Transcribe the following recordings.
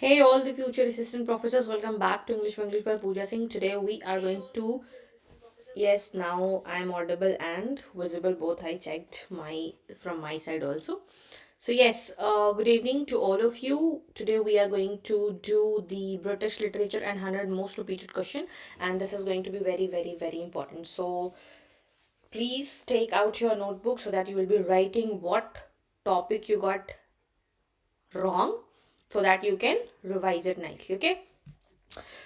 Hey all the future assistant professors, welcome back to English for English by Pooja Singh. Today we are going to, yes, now I am audible and visible both. I checked from my side also. So yes, good evening to all of you. Today we are going to do the British literature and 100 most repeated question, and this is going to be very important. So please take out your notebook so that you will be writing what topic you got wrong so that you can revise it nicely, okay?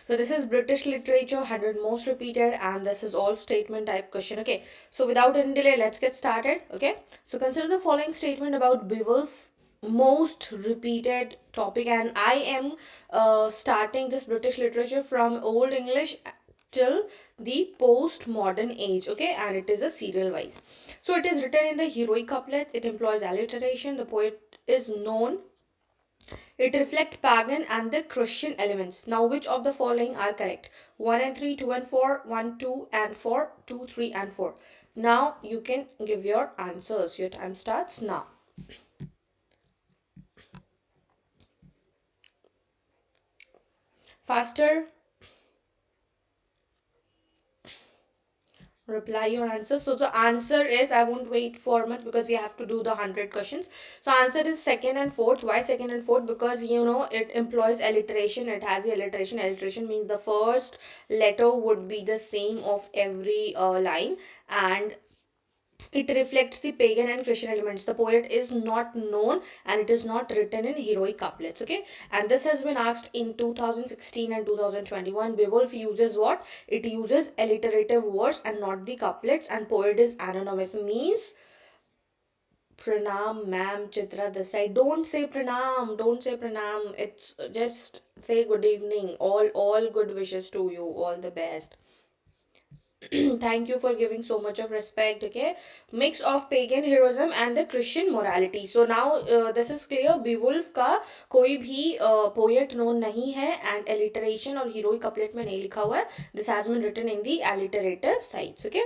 So this is British literature, 100 most repeated, and this is all statement type question. Okay, so without any delay, let's get started. Okay, so consider the following statement about Beowulf most repeated topic, and I am starting this British literature from Old English till the postmodern age. Okay, and it is a serial wise. So it is written in the heroic couplet. It employs alliteration. The poet is known, it reflects pagan and the Christian elements. Now, which of the following are correct? 1 and 3, 2 and 4, 1, 2 and 4, 2, 3 and 4. Now, you can give your answers. Your time starts now. Faster. Reply your answer. So the answer is, I won't wait for much because we have to do the 100 questions. So answer is second and fourth. Why second and fourth? Because it employs alliteration. It has the alliteration. Alliteration means the first letter would be the same of every line, and it reflects the pagan and Christian elements. The poet is not known and it is not written in heroic couplets. Okay, and this has been asked in 2016 and 2021. Beowulf uses what? It uses alliterative words and not the couplets, and poet is anonymous. Means pranam, ma'am, Chitra this side. Don't say pranam. Don't say pranam. It's just say good evening. All good wishes to you. All the best. Thank you for giving so much of respect. Okay, mix of pagan heroism and the Christian morality. So now this is clear. Beowulf का कोई भी poet known नहीं है and alliteration और heroic couplet में नहीं लिखा हुआ है. This has been written in the alliterative sides. Okay.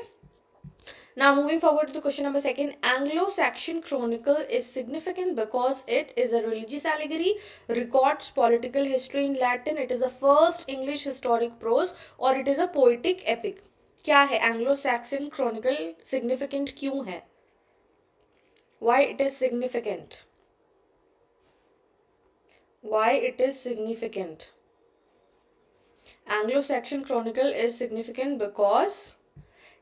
Now moving forward to the question number second, Anglo-Saxon Chronicle is significant because it is a religious allegory, records political history in Latin, it is the first English historic prose, or it is a poetic epic. क्या है Anglo Saxon Chronicle significant क्यों है why it is significant why it is significant Anglo-Saxon Chronicle is significant because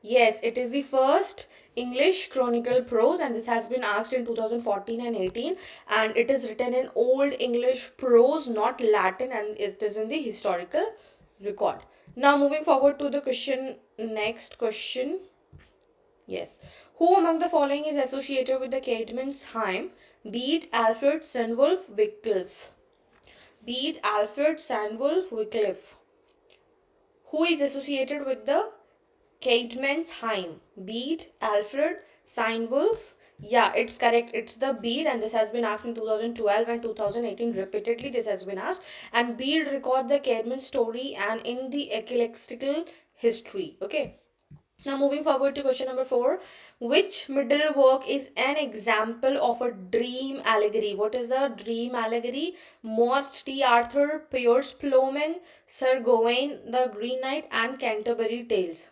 yes, it is the first English chronicle prose, and this has been asked in 2014 and 18, and it is written in Old English prose, not Latin, and it is in the historical record. Now moving forward to the question, next question. Yes. Who among the following is associated with the Caedmon's hymn? Bede, Alfred, Sunwolf, Wycliffe. Bede, Alfred, Sunwolf, Wycliffe. Who is associated with the Caedmon's hymn? Bede, Alfred, Sunwolf. Yeah, it's correct. It's the Bede, and this has been asked in 2012 and 2018 repeatedly. This has been asked, and Bede record the Caedmon story and in the ecclesiastical history. Okay. Now moving forward to question number 4. Which middle work is an example of a dream allegory? What is a dream allegory? Morte d'Arthur, Piers Plowman, Sir Gawain the Green Knight, and Canterbury Tales.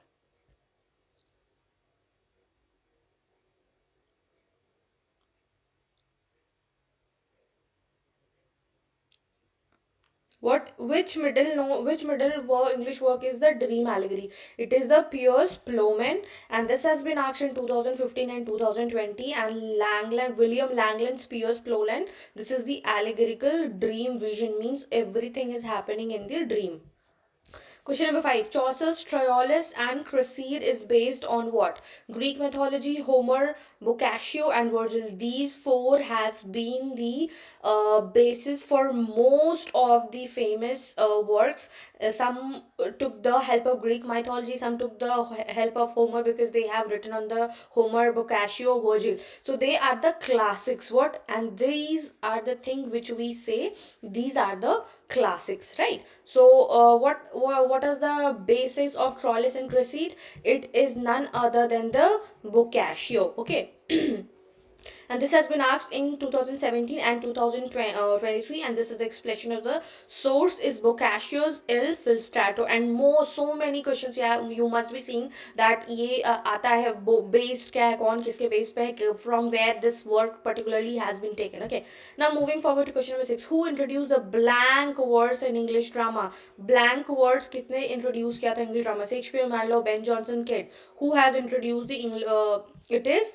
Which middle work, English work is the dream allegory? It is the Piers Plowman, and this has been asked in 2015 and 2020, and William Langland's Piers Plowman. This is the allegorical dream vision, means everything is happening in the dream. Question number 5. Chaucer's Troilus and Cresside is based on what? Greek mythology, Homer, Boccaccio, and Virgil. These four has been the basis for most of the famous works. Some took the help of Greek mythology, some took the help of Homer because they have written on the Homer, Boccaccio, Virgil. So they are the classics. What? And these are the thing which we say, these are the classics, right? So what is the basis of Troilus and Cresside? It is none other than the Boccaccio. Okay. And this has been asked in 2017 and 2023, and this is the explanation of the source is Boccaccio's Il Filstrato, and more so many questions you must be seeing that ये आता है based क्या है, कौन किसके based पे है, from where this work particularly has been taken. Okay, now moving forward to question number 6. Who introduced the blank words in English drama? Blank words किसने introduce किया था English drama? Shakespeare, Marlowe, Ben Jonson, Kidd. Who has introduced the it is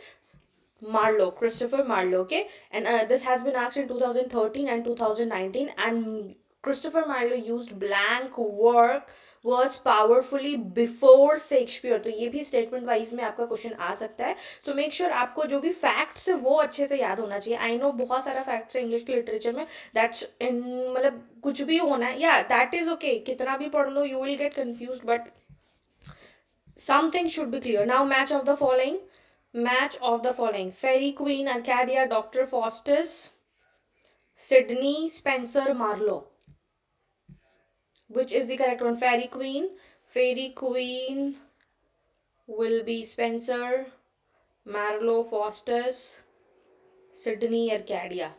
Marlowe, Christopher Marlowe, okay? And this has been asked in 2013 and 2019, and Christopher Marlowe used blank work was powerfully before Shakespeare. तो ये भी statement wise में आपका question आ सकता है. So make sure आपको जो भी facts है वो अच्छे से याद होना चाहिए. I know बहुत सारा facts है English के literature में, that's in मतलब कुछ भी होना है, yeah, that is okay. कितना भी पढ़ लो, you will get confused, but something should be clear. Now match of the following. Match of the following: Fairy Queen, Arcadia, Dr. Faustus, Sydney, Spencer, Marlowe. Which is the correct one? Fairy Queen. Fairy Queen will be Spencer, Marlowe, Faustus, Sydney, Arcadia.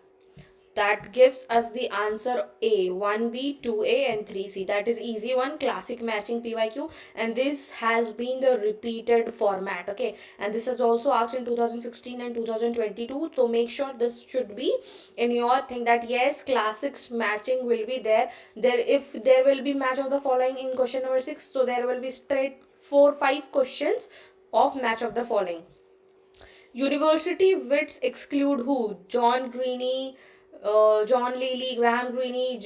That gives us the answer A, 1B, 2A and 3C. That is easy one, classic matching PYQ, and this has been the repeated format, okay? And this is also asked in 2016 and 2022, so make sure this should be in your thing that yes, classics matching will be there. If there will be match of the following in question number 6, so there will be straight 4-5 questions of match of the following. University wits exclude who? John Greene, John Lely, Graham Greene,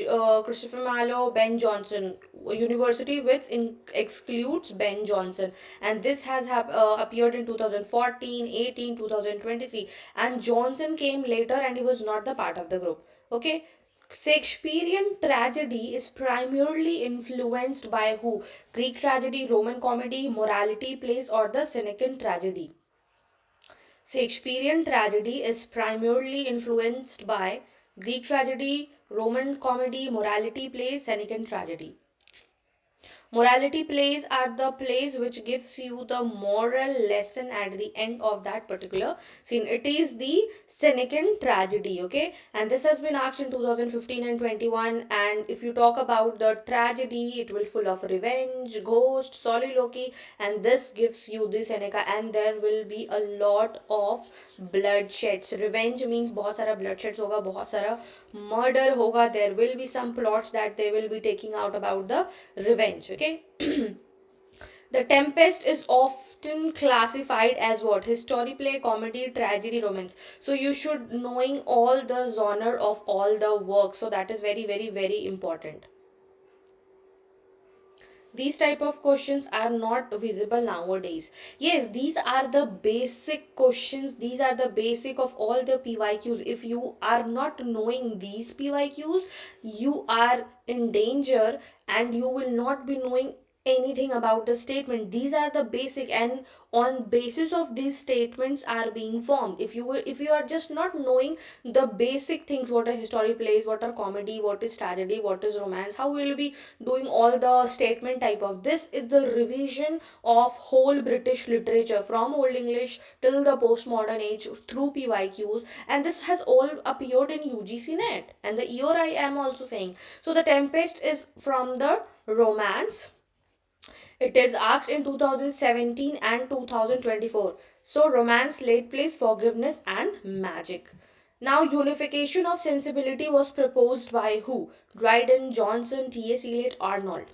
Christopher Marlowe, Ben Jonson. University wits excludes Ben Jonson, and this has appeared in 2014, 18, 2023, and Jonson came later and he was not the part of the group. Okay. Shakespearean tragedy is primarily influenced by who? Greek tragedy, Roman comedy, morality plays, or the Senecan tragedy. Shakespearean tragedy is primarily influenced by Greek tragedy, Roman comedy, morality plays, Senecan tragedy. Morality plays are the plays which gives you the moral lesson at the end of that particular scene. It is the Senecan tragedy, okay? And this has been asked in 2015 and 21. And if you talk about the tragedy, it will full of revenge, ghost, soliloquy, and this gives you the Seneca. And there will be a lot of bloodsheds. Revenge means बहुत सारा bloodsheds होगा, बहुत सारा murder होगा. There will be some plots that they will be taking out about the revenge, okay? The Tempest is often classified as what? History play, comedy, tragedy, romance. So you should knowing all the genre of all the works. So that is very, very, very important. These type of questions are not visible nowadays. Yes, these are the basic questions. These are the basic of all the PYQs. If you are not knowing these PYQs, you are in danger and you will not be knowing anything about the statement. These are the basic, and on basis of these statements are being formed. If you are just not knowing the basic things, what are history plays, what are comedy, what is tragedy, what is romance, how will you be doing all the statement type of? This is the revision of whole British literature from Old English till the postmodern age through PYQs, and this has all appeared in UGC NET, and the year I am also saying. So the Tempest is from the romance. It is asked in 2017 and 2024. So romance, late plays, forgiveness and magic. Now unification of sensibility was proposed by who? Dryden, Johnson, T.S. Eliot, Arnold.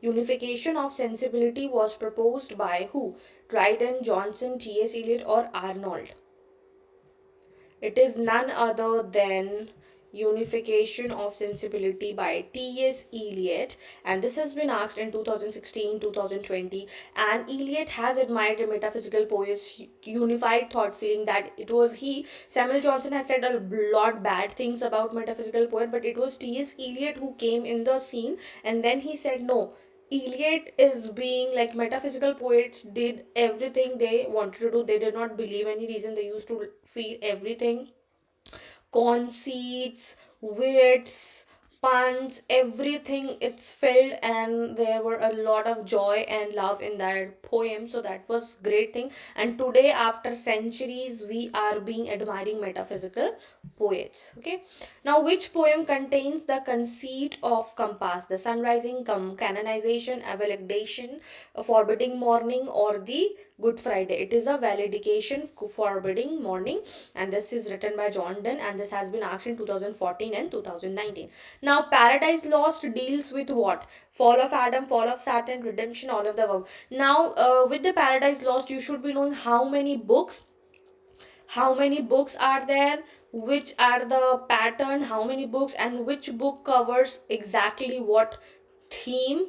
Unification of sensibility was proposed by who? Dryden, Johnson, T.S. Eliot or Arnold. It is none other than Unification of Sensibility by T.S. Eliot, and this has been asked in 2016, 2020, and Eliot has admired the metaphysical poet's unified thought, feeling that it was he. Samuel Johnson has said a lot bad things about metaphysical poet, but it was T.S. Eliot who came in the scene, and then he said no, Eliot is being like metaphysical poets did everything they wanted to do. They did not believe any reason. They used to feel everything, conceits, wits, puns, everything, it's filled, and there were a lot of joy and love in that poem. So that was great thing. And today, after centuries, we are being admiring metaphysical poets. Okay. Now, which poem contains the conceit of compass, the sun rising, canonization, valediction, a forbidding morning, or the Good Friday? It is a valedication, forbidding morning, and this is written by John Donne, and this has been asked in 2014 and 2019. Now, Paradise Lost deals with what? Fall of Adam, fall of Saturn, redemption, all of the above. Now, with the Paradise Lost, you should be knowing how many books are there, which are the pattern, how many books, and which book covers exactly theme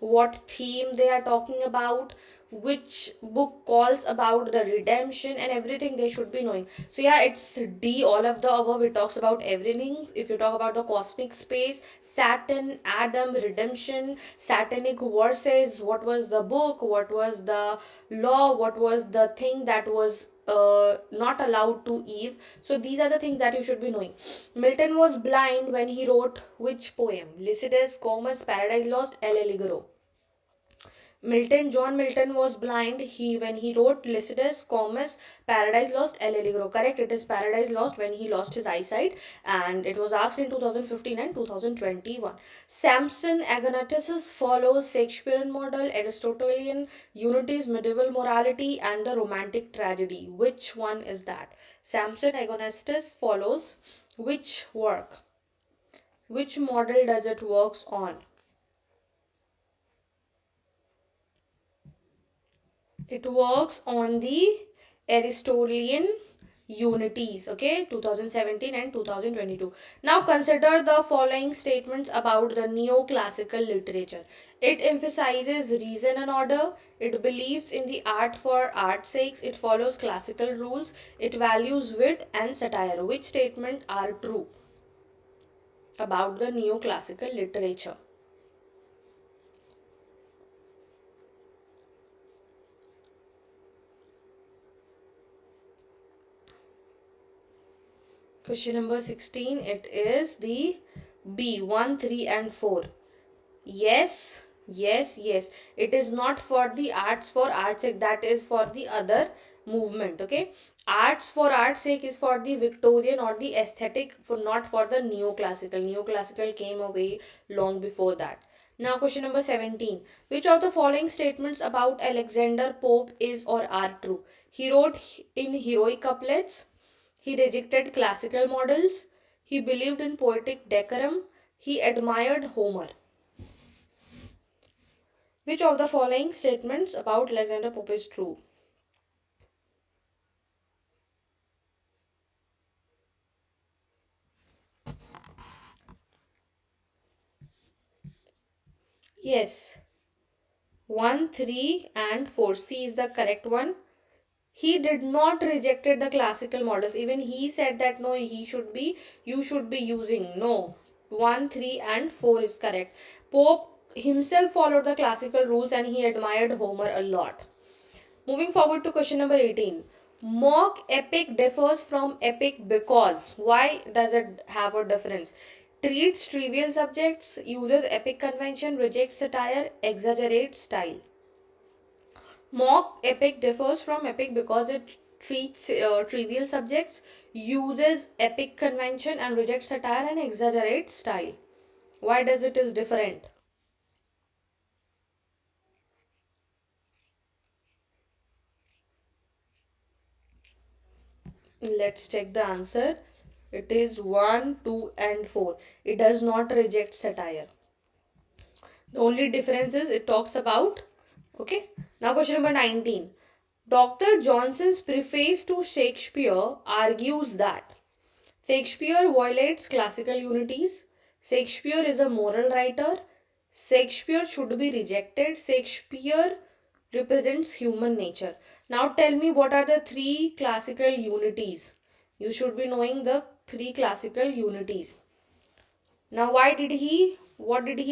they are talking about, which book calls about the redemption, and everything they should be knowing. So yeah, it's D, all of the above. It talks about everything. If you talk about the cosmic space, Saturn, Adam, redemption, satanic verses, what was the book, what was the law, what was the thing that was not allowed to Eve. So these are the things that you should be knowing. Milton was blind when he wrote which poem? Lycidas, Comus, Paradise Lost, El Allegro. John Milton was blind. When he wrote Lycidas, Comus, Paradise Lost, El Allegro. Correct. It is Paradise Lost when he lost his eyesight, and it was asked in 2015 and 2021. Samson Agnostics follows Shakespearean model, Aristotelian unities, medieval morality, and the romantic tragedy. Which one is that? Samson Agnostics follows which work? Which model does it works on? It works on the Aristotelian unities. Okay, 2017 and 2022. Now consider the following statements about the neoclassical literature. It emphasizes reason and order. It believes in the art for art's sake. It follows classical rules. It values wit and satire. Which statement are true about the neoclassical literature? Question number 16, it is the B, 1, 3 and 4. Yes, yes, yes. It is not for the arts for art's sake. That is for the other movement. Okay. Arts for art's sake is for the Victorian or the aesthetic, for not for the neoclassical. Neoclassical came away long before that. Now question number 17. Which of the following statements about Alexander Pope is or are true? He wrote in heroic couplets. He rejected classical models. He believed in poetic decorum. He admired Homer. Which of the following statements about Alexander Pope is true? Yes. 1, 3 and 4. C is the correct one. He did not rejected the classical models. Even he said that no, you should be using. No. 1, 3 and 4 is correct. Pope himself followed the classical rules and he admired Homer a lot. Moving forward to question number 18. Mock epic differs from epic because. Why does it have a difference? Treats trivial subjects, uses epic convention, rejects satire, exaggerates style. Mock epic differs from epic because it treats trivial subjects, uses epic convention, and rejects satire and exaggerates style. Why does it is different? Let's check the answer. It is 1, 2, and 4. It does not reject satire. The only difference is it talks about. Okay. Now, question number 19. Dr. Johnson's preface to Shakespeare argues that Shakespeare violates classical unities. Shakespeare is a moral writer. Shakespeare should be rejected. Shakespeare represents human nature. Now tell me, what are the three classical unities? You should be knowing the three classical unities. Now what did he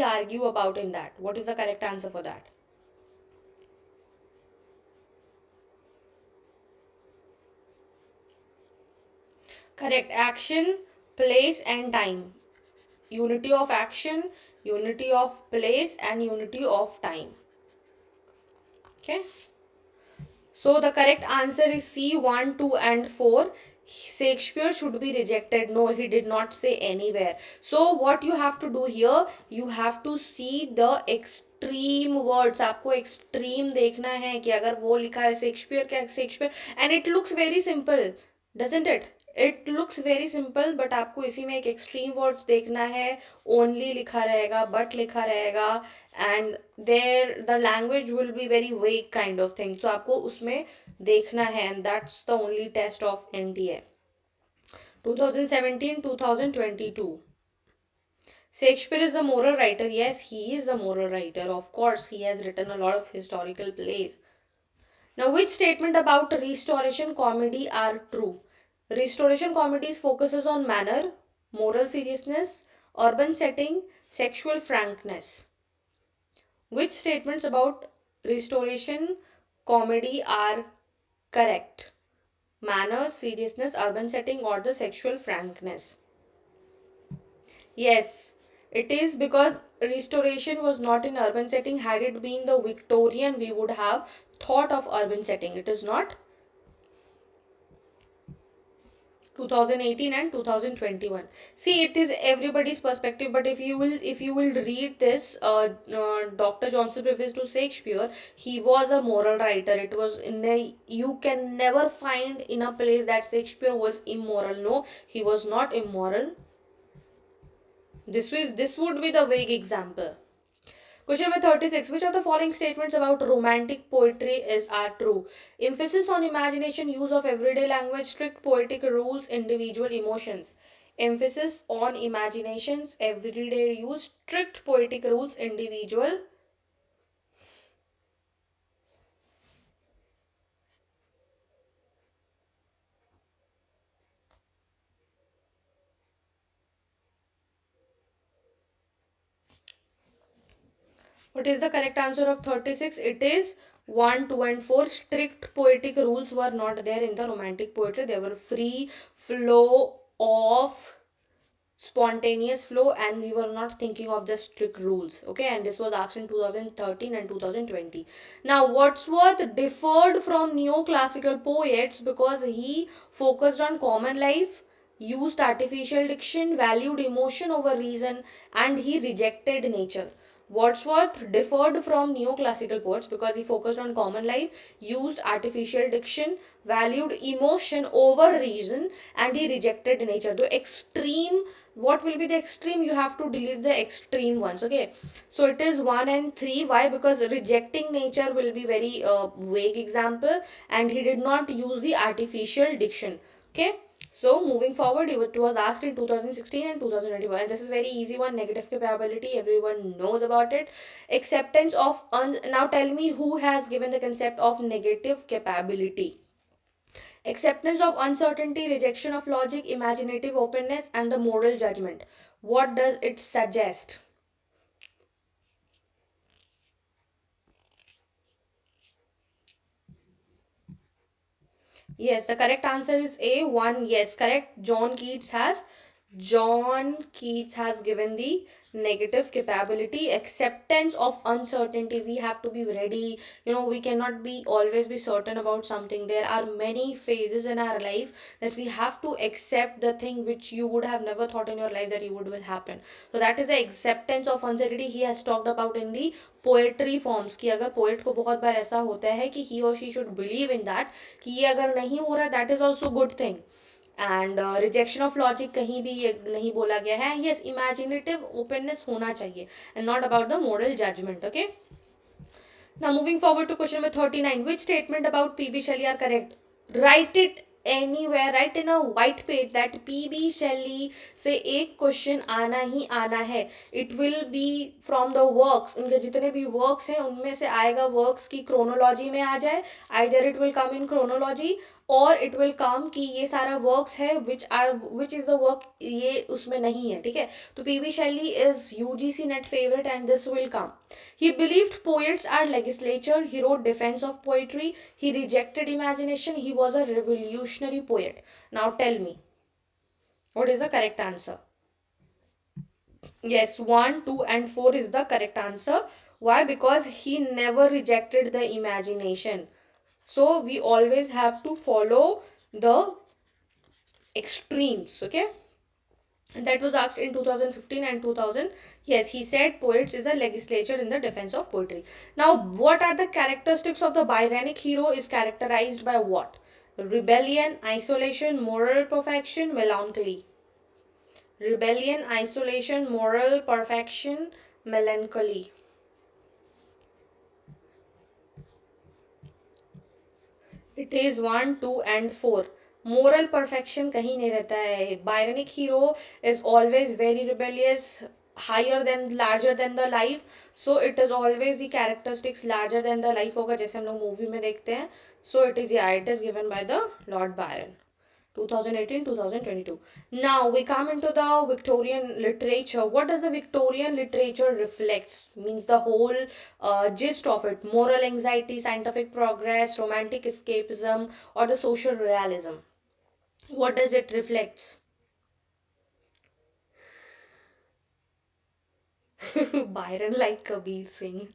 argue about in that? What is the correct answer for that? Correct. Action, place and time. unity of action, unity of place, and unity of time. Okay. So the correct answer is C, 1, 2, and 4. Shakespeare should be rejected. No, he did not say anywhere. So what you have to do here, you have to see the extreme words. आपको extreme देखना है कि अगर वो लिखा है Shakespeare क्या Shakespeare, and it looks very simple, doesn't it? It looks very simple, but आपको इसी में एक extreme words देखना है. Only लिखा रहेगा, but लिखा रहेगा, and there the language will be very vague kind of thing. So आपको उसमें देखना है, and that's the only test of NTA 2017 2022. Shakespeare is a moral writer. Yes, he is a moral writer. Of course, he has written a lot of historical plays. Now, which statement about restoration comedy are true? Restoration comedies focuses on manner, moral seriousness, urban setting, sexual frankness. Which statements about restoration comedy are correct? Manner, seriousness, urban setting, or the sexual frankness? Yes, it is, because restoration was not in urban setting. Had it been the Victorian, we would have thought of urban setting. It is not. 2018 and 2021. See, it is everybody's perspective, but if you will read this, Dr. Johnson preface to Shakespeare, he was a moral writer. It was in a, you can never find in a place that Shakespeare was immoral. No, he was not immoral. This would be the vague example. Question number 36. Which of the following statements about romantic poetry are true? Emphasis on imagination, use of everyday language, strict poetic rules, individual emotions. Emphasis on imaginations, everyday use, strict poetic rules, individual. What is the correct answer of 36? It is 1, 2, and 4. Strict poetic rules were not there in the romantic poetry. They were free flow of spontaneous flow, and we were not thinking of the strict rules. Okay, and this was asked in 2013 and 2020. Now Wordsworth differed from neoclassical poets because he focused on common life, used artificial diction, valued emotion over reason, and he rejected nature. Wordsworth differed from neoclassical poets because he focused on common life, used artificial diction, valued emotion over reason, and he rejected nature. The extreme, what will be the extreme? You have to delete the extreme ones. Okay, so it is 1 and 3. Why? Because rejecting nature will be very vague example, and he did not use the artificial diction. Okay, so moving forward, it was asked in 2016 and 2021, and this is very easy one. Negative capability, everyone knows about it. Acceptance of now tell me who has given the concept of negative capability. Acceptance of uncertainty, rejection of logic, imaginative openness, and the moral judgment. What does it suggest? Yes, the correct answer is A, 1. Yes, correct. John Keats has given the negative capability. Acceptance of uncertainty. We have to be ready. We cannot be always be certain about something. There are many phases in our life that we have to accept the thing which you would have never thought in your life that you would will happen. So that is the acceptance of uncertainty he has talked about in the poetry forms कि अगर poet को बहुत बार ऐसा होता है कि ही और she should believe in that कि ये अगर नहीं हो रहा that is also good thing. And rejection of logic कहीं भी ये नहीं बोला गया है. यस, इमेजिनेटिव ओपननेस होना चाहिए and not about the moral judgement. Okay, now moving forward to question number 39. Which statement about PB Shelley are correct? Write it anywhere, write in a white page that PB Shelley से एक question आना ही आना है. It will be from the works. उनके जितने भी works हैं उनमें से आएगा वर्क्स की क्रोनोलॉजी में आ जाए. Either it will come in chronology और इट विल कम कि ये सारा वर्क्स है विच इज द वर्क, ये उसमें नहीं है. ठीक है, तो PB Shelley is UGC net favourite and this will come. He believed poets are legislature. He wrote defense of poetry. He rejected imagination. He was a revolutionary poet. Now tell me, what is the correct answer? Yes, 1, 2, and 4 is the correct answer. Why? Because he never rejected the imagination. So we always have to follow the extremes, okay? That was asked in 2015 and 2000. Yes, he said poets is a legislature in the defense of poetry. Now, what are the characteristics of the Byronic hero is characterized by what? Rebellion, isolation, moral perfection, melancholy. Rebellion, isolation, moral perfection, melancholy. It is 1, 2, and 4. Moral perfection कहीं नहीं रहता है. Byronic hero is always very rebellious, higher than, larger than the life. So it is always the characteristics larger than the life होगा, जैसे हम लोग movie में देखते हैं. So it is, yeah, it is given by the Lord Byron. 2018, 2022. Now we come into the Victorian literature. What does the Victorian literature reflects? Means the whole gist of it: moral anxiety, scientific progress, romantic escapism, or the social realism. What does it reflect? Byron like Kabir Singh.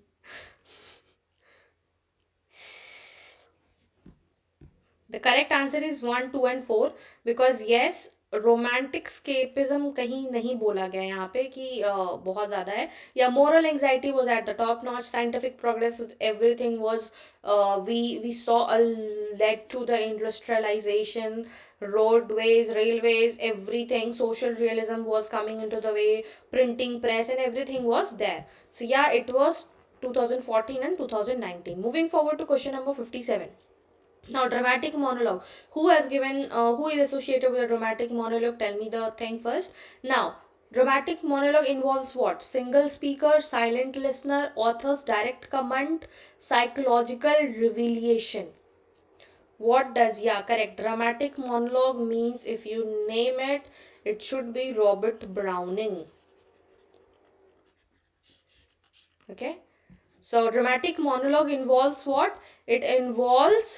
The correct answer is 1, 2, and 4 because yes, romantic escapism कहीं नहीं बोला गया यहाँ पे कि बहुत ज़्यादा है, या moral anxiety was at the top notch, scientific progress, everything was, we saw a led to the industrialization, roadways, railways, everything, social realism was coming into the way, printing press and everything was there. So yeah, it was 2014 and 2019. Moving forward to question number 57. Now, dramatic monologue. Who has given, who is associated with a dramatic monologue? Tell me the thing first. Now, dramatic monologue involves what? Single speaker, silent listener, author's direct comment, psychological revelation. What does, yeah, correct. Dramatic monologue means, if you name it, it should be Robert Browning. Okay. So, dramatic monologue involves what? It involves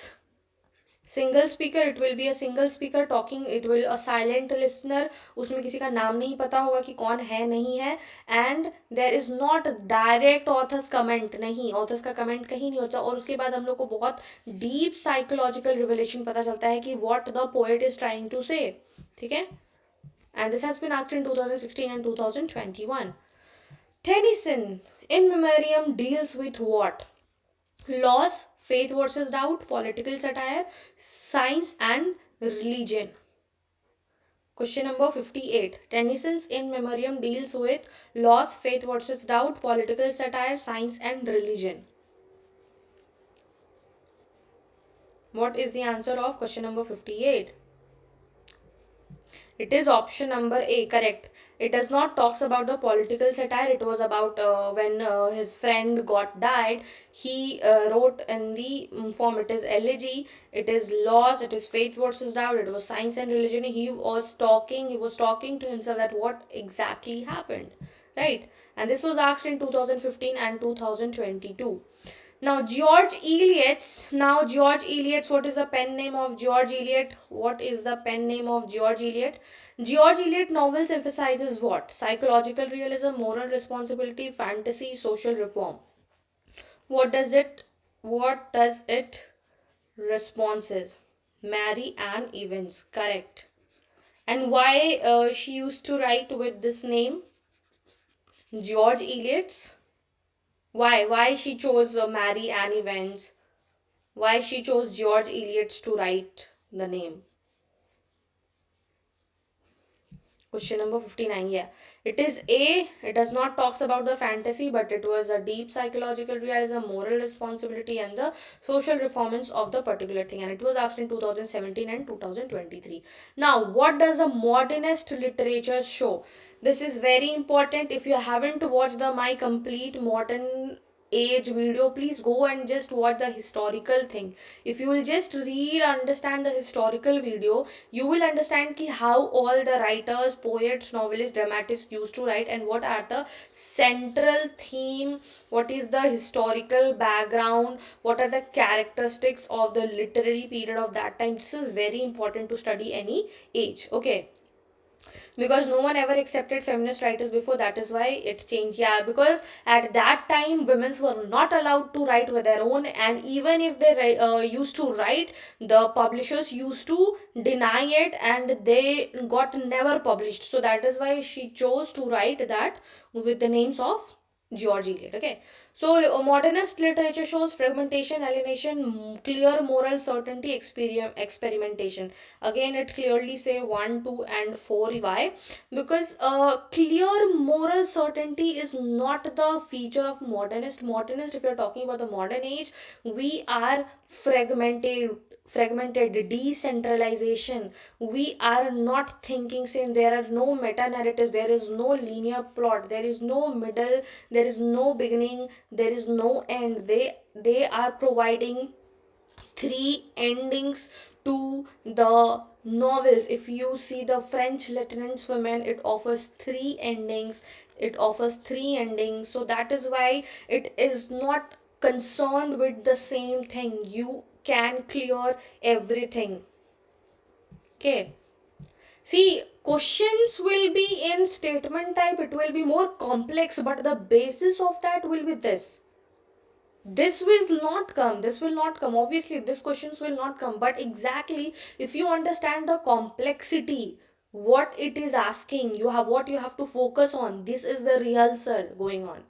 single speaker, it will be a single speaker talking, it will a silent listener, उसमें किसी का नाम नहीं पता होगा कि कौन है नहीं है, and there is not direct authors comment, नहीं, ऑथर्स का कमेंट कहीं नहीं होता, और उसके बाद हम लोग को बहुत डीप साइकोलॉजिकल रिवलेशन पता चलता है कि what the poet is trying to say. ठीक है, and this has been asked in 2016 and 2021. Tennyson in memoriam deals with what? Loss, faith versus doubt, political satire, science and religion. Question number 58. Tennyson's In Memoriam deals with loss, faith versus doubt, political satire, science and religion. What is the answer of question number 58? It is option number A, correct. It does not talks about the political satire. It was about when his friend got died. He wrote in the form, it is elegy, it is loss, it is faith versus doubt, it was science and religion. He was talking to himself that what exactly happened, right? And this was asked in 2015 and 2022. Now George Eliot's, what is the pen name of George Eliot? What is the pen name of George Eliot? George Eliot novels emphasizes what? Psychological realism, moral responsibility, fantasy, social reform. What does it responses? Mary Ann Evans, correct. And why she used to write with this name? George Eliot's? Why she chose Mary Ann Evans? Why she chose George Eliot to write the name? Question number 59. Yeah, it is A. It does not talks about the fantasy, but it was a deep psychological realism, moral responsibility and the social reformance of the particular thing, and it was asked in 2017 and 2023. Now, what does a modernist literature show? This is very important. If you haven't watched the My Complete Modern Age video, please go and just watch the historical thing. If you will just read, understand the historical video, you will understand ki how all the writers, poets, novelists, dramatists used to write, and what are the central theme, what is the historical background, what are the characteristics of the literary period of that time. This is very important to study any age. Okay, because no one ever accepted feminist writers before. That is why it changed. Yeah, because at that time women were not allowed to write with their own, and even if they used to write, the publishers used to deny it and they got never published. So that is why she chose to write that with the names of George Eliot. Okay, so modernist literature shows fragmentation, alienation, clear moral certainty, experimentation. Again, it clearly say 1, 2 and 4. Why? Because clear moral certainty is not the feature of modernist. If you're talking about the modern age, we are fragmented decentralization. We are not thinking same. There are no meta narratives, there is no linear plot, there is no middle, there is no beginning, there is no end. They are providing three endings to the novels. If you see the French Lieutenant's Women, it offers three endings. So that is why it is not concerned with the same thing. You can clear everything. Okay, see, questions will be in statement type, it will be more complex, but the basis of that will be this. This will not come, obviously these questions will not come, but exactly if you understand the complexity, what it is asking, what you have to focus on, this is the rehearsal going on.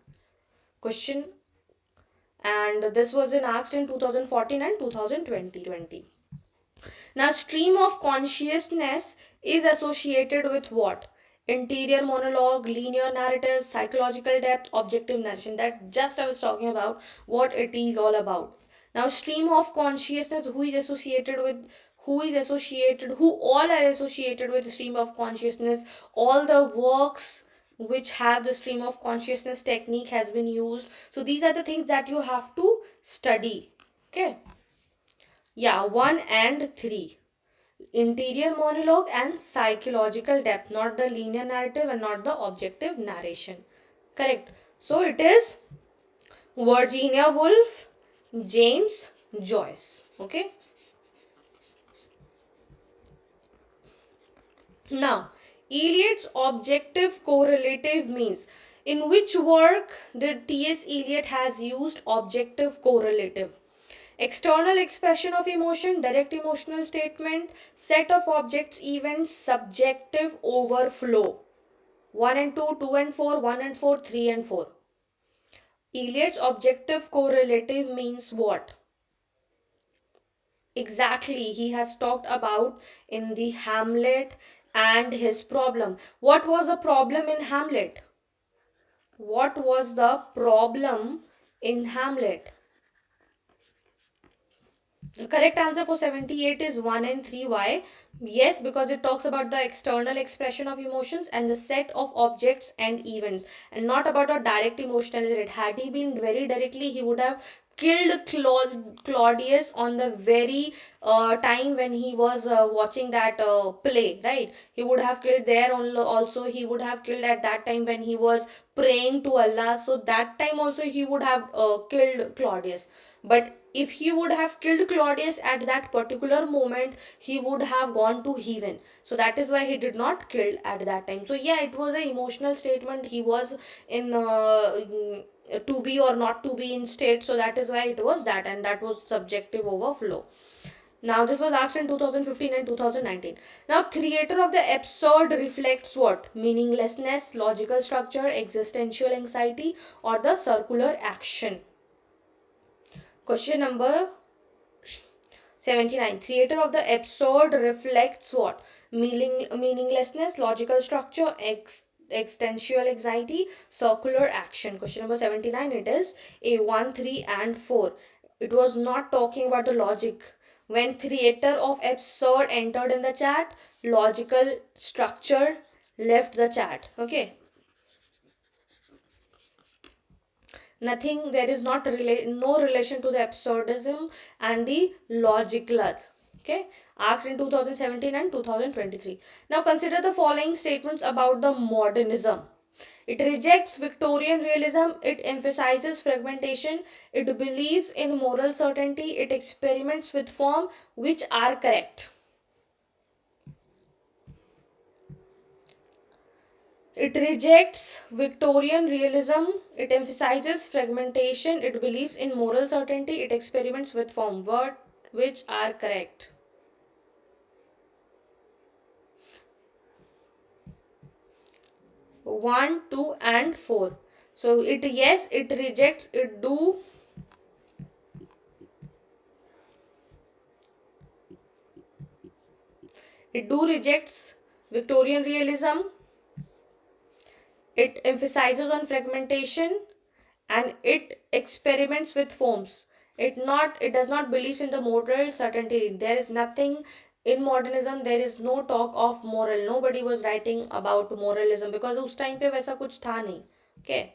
Question, and this was asked in 2014 and 2020. Now, stream of consciousness is associated with what? Interior monologue, linear narrative, psychological depth, objective narration. That just I was talking about what it is all about. Now, stream of consciousness, who all are associated with stream of consciousness? All the works which have the stream of consciousness technique has been used. So these are the things that you have to study. Okay. Yeah, 1 and 3. Interior monologue and psychological depth, not the linear narrative and not the objective narration. Correct. So it is Virginia Woolf, James Joyce. Okay. Now, Eliot's objective correlative means. In which work did T.S. Eliot has used objective correlative? External expression of emotion, direct emotional statement, set of objects, events, subjective overflow. 1 and 2, 2 and 4, 1 and 4, 3 and 4. Eliot's objective correlative means what? Exactly, he has talked about in the Hamlet and his problem. What was the problem in Hamlet? What was the problem in Hamlet? The correct answer for 78 is 1 and 3. Why? Yes, because it talks about the external expression of emotions and the set of objects and events, and not about a direct emotional trait. Had he been very directly, he would have killed Claudius on the very time when he was watching that play, right? He would have killed there also. He would have killed at that time when he was praying to Allah. So that time also he would have killed Claudius. But if he would have killed Claudius at that particular moment, he would have gone to heaven. So that is why he did not kill at that time. So yeah, it was an emotional statement. He was in to be or not to be in state. So that is why it was that, and that was subjective overflow. Now, this was asked in 2015 and 2019. Now, theater of the absurd reflects what? Meaninglessness, logical structure, existential anxiety, or the circular action. Question number 79. Theater of the absurd reflects what? Meaninglessness, logical structure, existential anxiety, circular action. Question number 79, it is A1, 3 and 4. It was not talking about the logic. When theater of absurd entered in the chat, logical structure left the chat. Okay. Nothing, there is not no relation to the absurdism and the logical. Okay, asked in 2017 and 2023. Now consider the following statements about the modernism. It rejects Victorian realism, it emphasizes fragmentation, it believes in moral certainty, it experiments with form. Which are correct? It rejects Victorian realism. It emphasizes fragmentation. It believes in moral certainty. It experiments with form. Which are correct? 1, 2, and 4. So it, yes, it rejects, it do rejects Victorian realism. It emphasizes on fragmentation, and it experiments with forms. It does not believe in the moral certainty. There is nothing in modernism. There is no talk of moral. Nobody was writing about moralism because उस time पे वैसा कुछ था नहीं. Okay.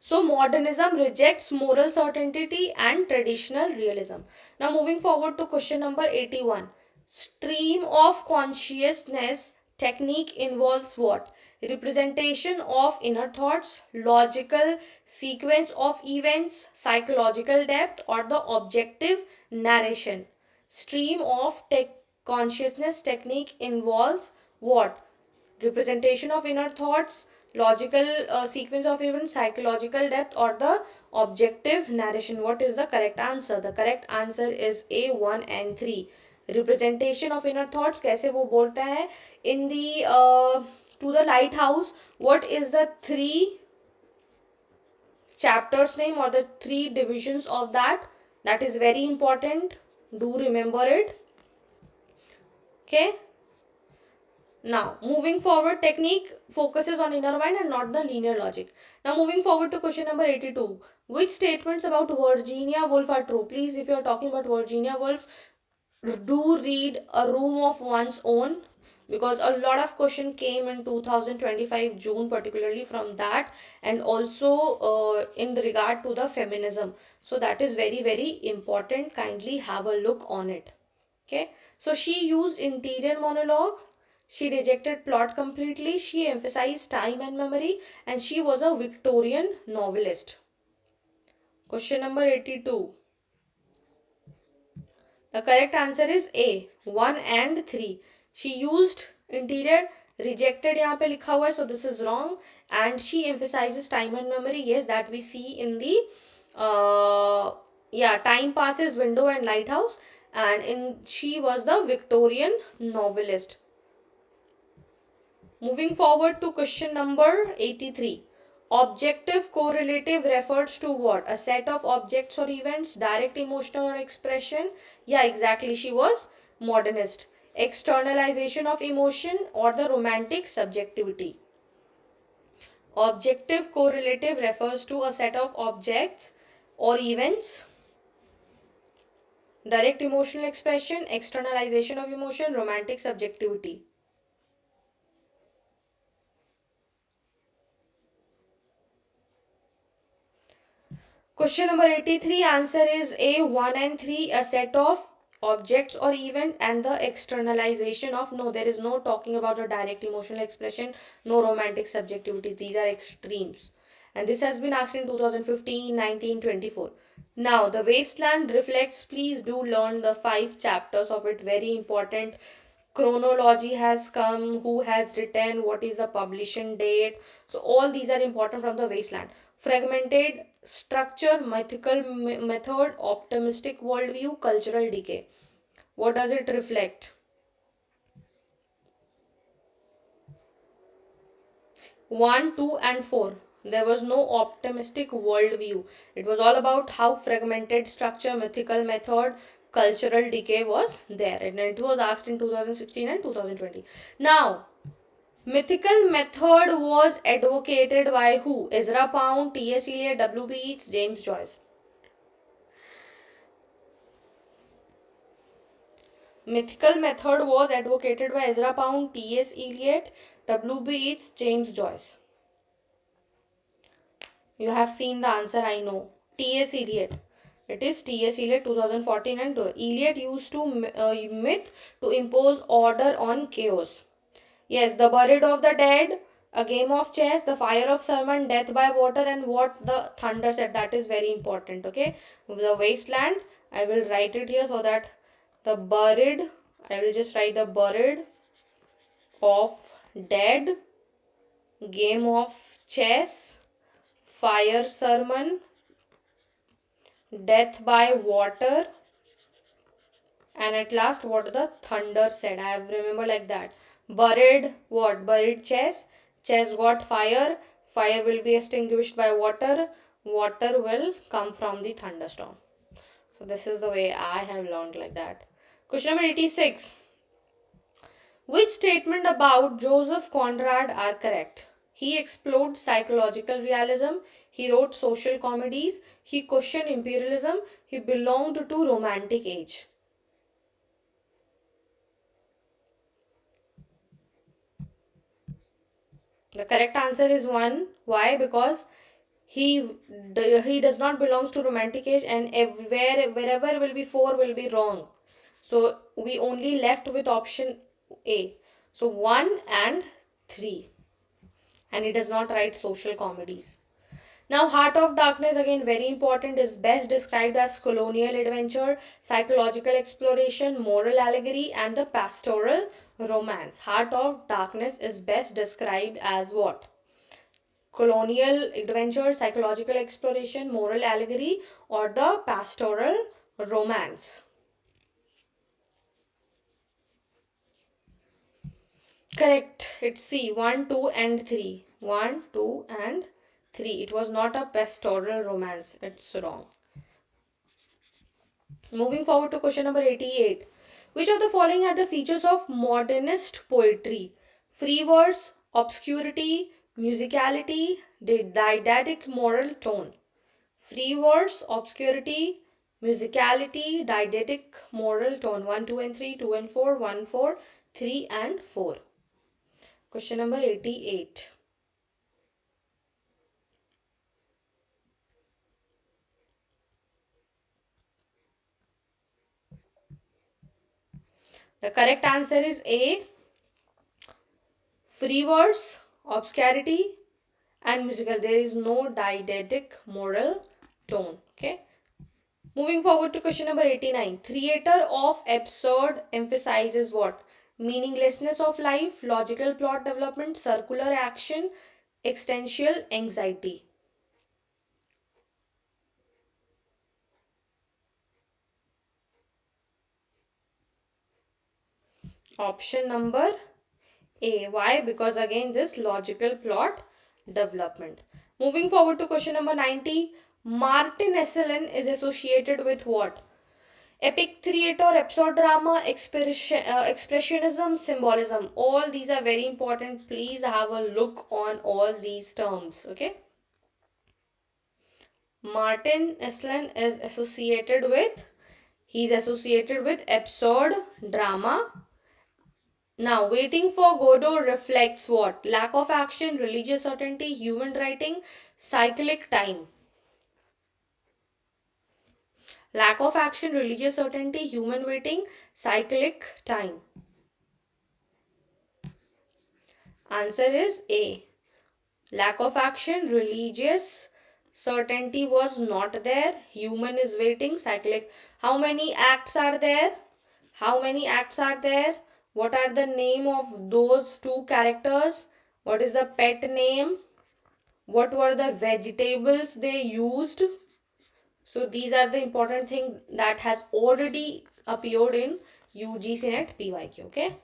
So modernism rejects moral certainty and traditional realism. Now moving forward to question number 81. Stream of consciousness technique involves what? Representation of inner thoughts, logical sequence of events, psychological depth, or the objective narration. Stream of consciousness technique involves what? Representation of inner thoughts, logical sequence of events, psychological depth, or the objective narration. What is the correct answer? The correct answer is A, 1 and 3. Representation of inner thoughts कैसे वो बोलता है in the to the lighthouse. What is the 3 chapters name or the 3 divisions of that? That is very important. Do remember it. Okay. Now, moving forward, technique focuses on inner mind and not the linear logic. Now, moving forward to question number 82. Which statements about Virginia Woolf are true? Please, if you are talking about Virginia Woolf, do read A Room of One's Own, because a lot of question came in 2025 June, particularly from that, and also in regard to the feminism. So that is very, very important. Kindly have a look on it. Okay. So she used interior monologue. She rejected plot completely. She emphasized time and memory, and she was a Victorian novelist. Question number 82. The correct answer is A, 1 and 3. She used interior, rejected यहाँ पे लिखा हुआ है, so this is wrong. And she emphasizes time and memory. Yes, that we see in the time passes, window, and lighthouse. And she was the Victorian novelist. Moving forward to question number 83. Objective correlative refers to what? A set of objects or events, direct emotional or expression. Yeah, exactly. She was modernist. Externalization of emotion or the romantic subjectivity. Objective correlative refers to a set of objects or events, direct emotional expression, externalization of emotion, romantic subjectivity. Question number 83, answer is A, 1 and 3, a set of objects or event, and the externalization of, no, there is no talking about a direct emotional expression, no romantic subjectivity. These are extremes. And this has been asked in 2015, 19, 24. Now, the wasteland reflects, please do learn the 5 chapters of it, very important. Chronology has come, who has written, what is the publishing date. So all these are important from the wasteland. Fragmented structure, mythical method, optimistic worldview, cultural decay. What does it reflect? 1, 2 and 4. There was no optimistic worldview. It was all about how fragmented structure, mythical method, cultural decay was there. And it was asked in 2016 and 2020. Now, mythical method was advocated by who? Ezra Pound, T.S. Eliot, W.B. Yeats, James Joyce. Mythical method was advocated by Ezra Pound, T.S. Eliot, W.B. Yeats, James Joyce. You have seen the answer, I know. T.S. Eliot. It is T.S. Eliot 2014 and Eliot used to myth to impose order on chaos. Yes, the buried of the dead, a game of chess, the fire of sermon, death by water, and what the thunder said. That is very important. Okay, the wasteland. I will write it here so that The buried, I will just write the buried of dead, game of chess, fire sermon, death by water, and at last what the thunder said. I have remember like that. Buried what? Buried chess. Chess got fire. Fire will be extinguished by water. Water will come from the thunderstorm. So this is the way I have learned like that. Question number 86. Which statement about Joseph Conrad are correct? He explored psychological realism. He wrote social comedies. He questioned imperialism. He belonged to Romantic Age. The correct answer is 1. Why? Because he does not belongs to Romantic Age, and wherever will be 4 will be wrong. So we only left with option A. So 1 and 3. And he does not write social comedies. Now, Heart of Darkness, again very important, is best described as colonial adventure, psychological exploration, moral allegory, and the pastoral romance. Heart of Darkness is best described as what? Colonial adventure, psychological exploration, moral allegory, or the pastoral romance. Correct. It's C. 1, 2, and 3. 1, 2, and 3. It was not a pastoral romance. It's wrong. Moving forward to question number 88. Which of the following are the features of modernist poetry? Free verse, obscurity, musicality, didactic moral tone. Free verse, obscurity, musicality, didactic moral tone. 1, 2, and 3, 2 and 4, 1, 4, 3 and 4. Question number 88. The correct answer is A. Free verse, obscurity, and musical. There is no didactic moral tone. Okay. Moving forward to question number 89. Theater of absurd emphasizes what? Meaninglessness of life, logical plot development, circular action, existential anxiety. Option number A. Why? Because again this logical plot development. Moving forward to question number 90. Martin Esselin is associated with what? Epic theater, absurd drama, expressionism, symbolism. All these are very important. Please have a look on all these terms. Okay. Martin Esselin is associated with, he's associated with absurd drama. Now, Waiting for Godot reflects what? Lack of action, religious certainty, human writing, cyclic time. Lack of action, religious certainty, human waiting, cyclic time. Answer is A. Lack of action, religious certainty was not there, human is waiting, cyclic. How many acts are there? How many acts are there? What are the name of those two characters? What is the pet name? What were the vegetables they used? So these are the important thing that has already appeared in UGC NET PYQ. Okay.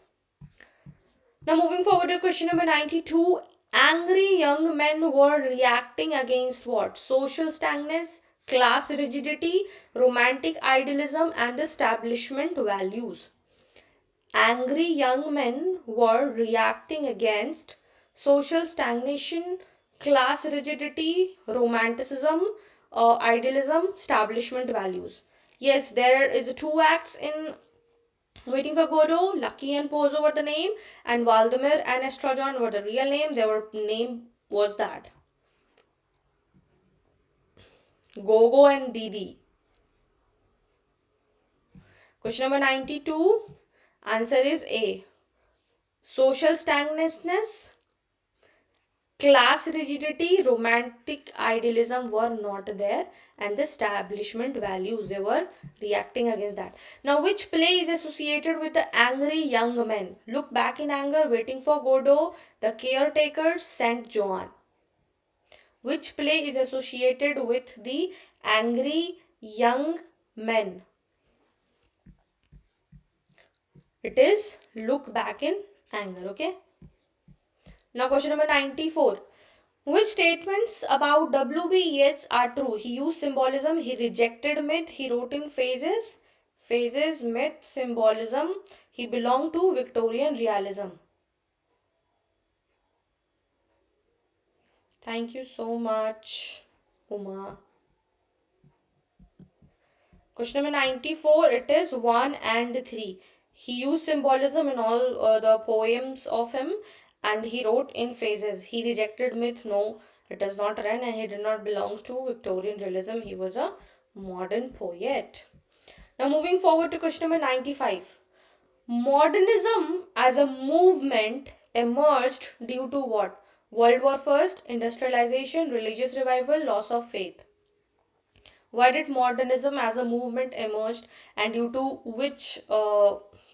Now moving forward to question number 92. Angry young men were reacting against what? Social stagnance, class rigidity, romantic idealism, and establishment values. Angry young men were reacting against social stagnation, class rigidity, romanticism, idealism, establishment values. Yes, there is two acts in Waiting for Godot. Lucky and Pozo were the name, and Valdemar and Estrogen were the real name. Their name was that. Gogo and Didi. Question number 92. Answer is A. Social stagnantness, class rigidity, romantic idealism were not there, and the establishment values, they were reacting against that. Now, which play is associated with the angry young men? Look Back in Anger, Waiting for Godot, The Caretakers, Saint John. Which play is associated with the angry young men? It is Look Back in Anger, okay? Now question number 94. Which statements about W.B. Yeats are true? He used symbolism, he rejected myth, he wrote in phases, myth, symbolism, he belonged to Victorian realism. Thank you so much, Uma. Question number 94, it is 1 and 3. He used symbolism in all the poems of him, and he wrote in phases. He rejected myth, no, it does not run, and he did not belong to Victorian realism. He was a modern poet. Now moving forward to question number 95. Modernism as a movement emerged due to what? World War First, industrialization, religious revival, loss of faith. Why did modernism as a movement emerged, and due to which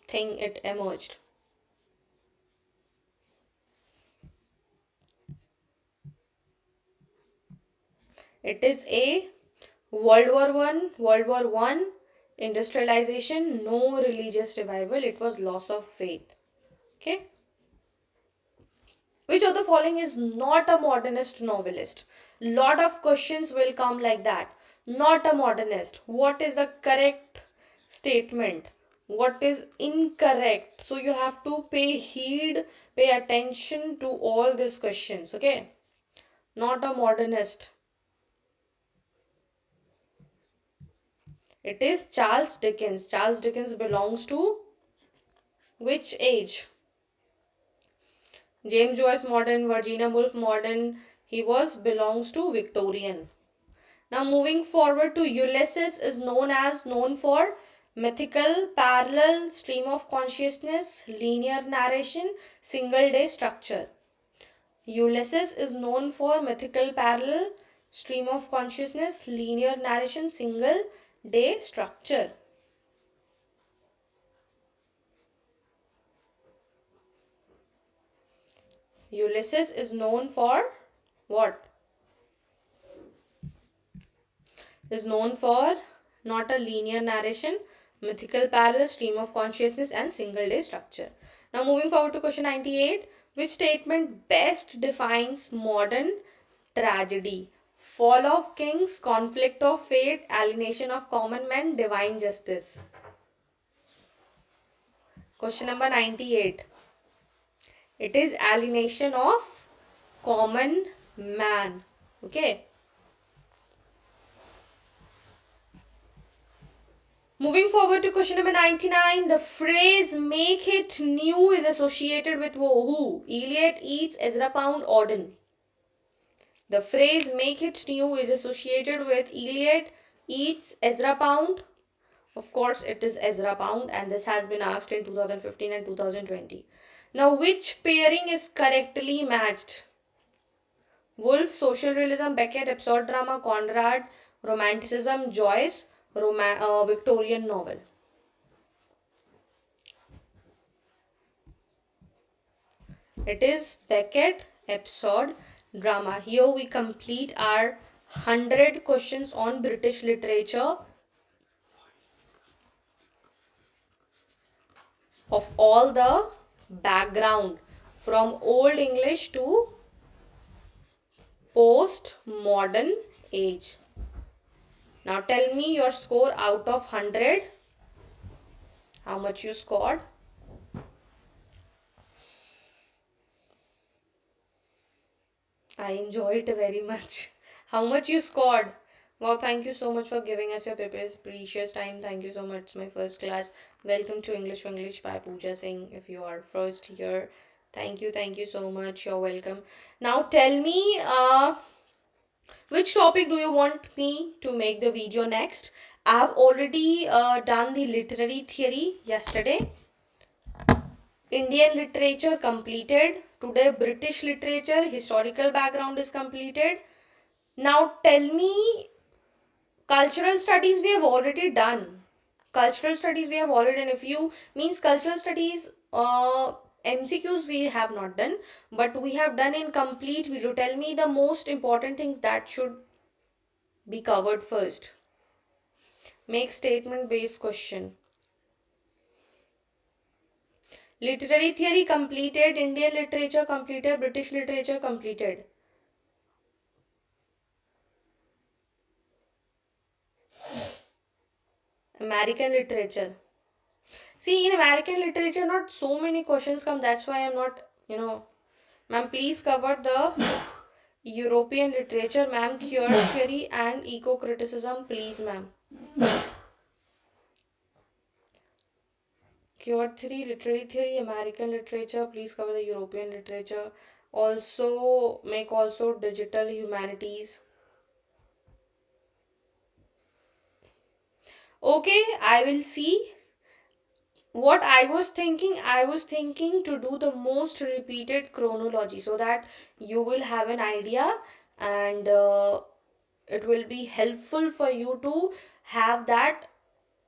thing it emerged? It is A, World War One, industrialization, no religious revival, it was loss of faith. Okay. Which of the following is not a modernist novelist? Lot of questions will come like that. Not a modernist. What is a correct statement? What is incorrect? So you have to pay heed, pay attention to all these questions. Okay. Not a modernist. It is Charles Dickens. Charles Dickens belongs to which age? James Joyce modern, Virginia Woolf modern. He belongs to Victorian. Now moving forward to Ulysses is known for mythical, parallel, stream of consciousness, linear narration, single day structure. Ulysses is known for mythical, parallel, stream of consciousness, linear narration, single day structure. Ulysses is known for what? Is known for not a linear narration, mythical parallel, stream of consciousness, and single day structure. Now moving forward to question 98. Which statement best defines modern tragedy? Fall of kings, conflict of fate, alienation of common men, divine justice. Question number 98. It is alienation of common man. Okay. Moving forward to question number 99. The phrase make it new is associated with who? Eliot, Yeats, Ezra Pound, Auden. The phrase make it new is associated with Eliot, Yeats, Ezra Pound. Of course, it is Ezra Pound, and this has been asked in 2015 and 2020. Now, which pairing is correctly matched? Woolf, social realism, Beckett, absurd drama, Conrad, romanticism, Joyce, Victorian novel. It is Beckett, absurd drama. Here we complete our 100 questions on British literature of all the background from Old English to post-modern age. Now tell me your score out of 100. How much you scored? I enjoyed it very much. How much you scored? Wow, thank you so much for giving us your precious time. Thank you so much, my first class. Welcome to English by Pooja Singh. If you are first here, thank you so much. You're welcome. Now tell me, which topic do you want me to make the video next? I've already done the literary theory yesterday. Indian literature completed. Today British literature, historical background is completed. Now tell me, cultural studies we have already done. Cultural studies we have already done. If you means cultural studies, MCQs we have not done, but we have done in complete video. Tell me the most important things that should be covered first. Make statement based question. Literary theory completed, Indian literature completed, British literature completed. American literature. See, in American literature, not so many questions come. That's why I'm not, Ma'am, please cover the European literature, ma'am, queer theory and eco-criticism, please, ma'am. Queer theory, literary theory, American literature, please cover the European literature. Also, make also digital humanities. Okay, I will see. What I was thinking to do the most repeated chronology so that you will have an idea, and it will be helpful for you to have that,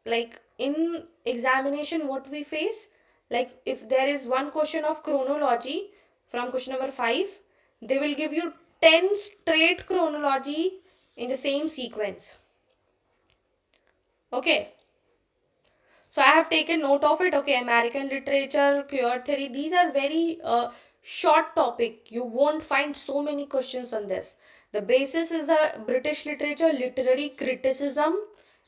like in examination what we face. Like if there is one question of chronology from question number 5, they will give you 10 straight chronology in the same sequence. Okay, so I have taken note of it. Okay, American literature, queer theory, these are very short topic. You won't find so many questions on this. The basis is a British literature, literary criticism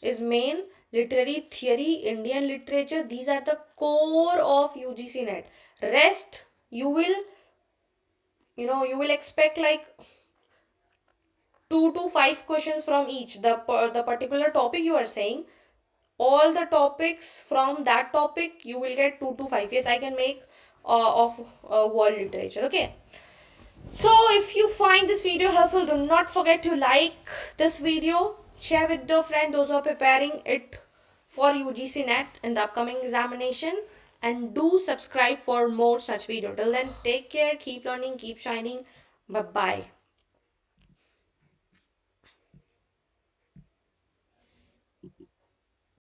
is main, literary theory, Indian literature. These are the core of UGC NET. Rest you will expect like 2 to 5 questions from each. The particular topic you are saying, all the topics from that topic you will get 2 to 5. Yes, I can make of world literature. Okay, so if you find this video helpful, do not forget to like this video, share with your friends, those who are preparing it for UGC NET in the upcoming examination, and do subscribe for more such video. Till then, take care, keep learning, keep shining. Bye bye.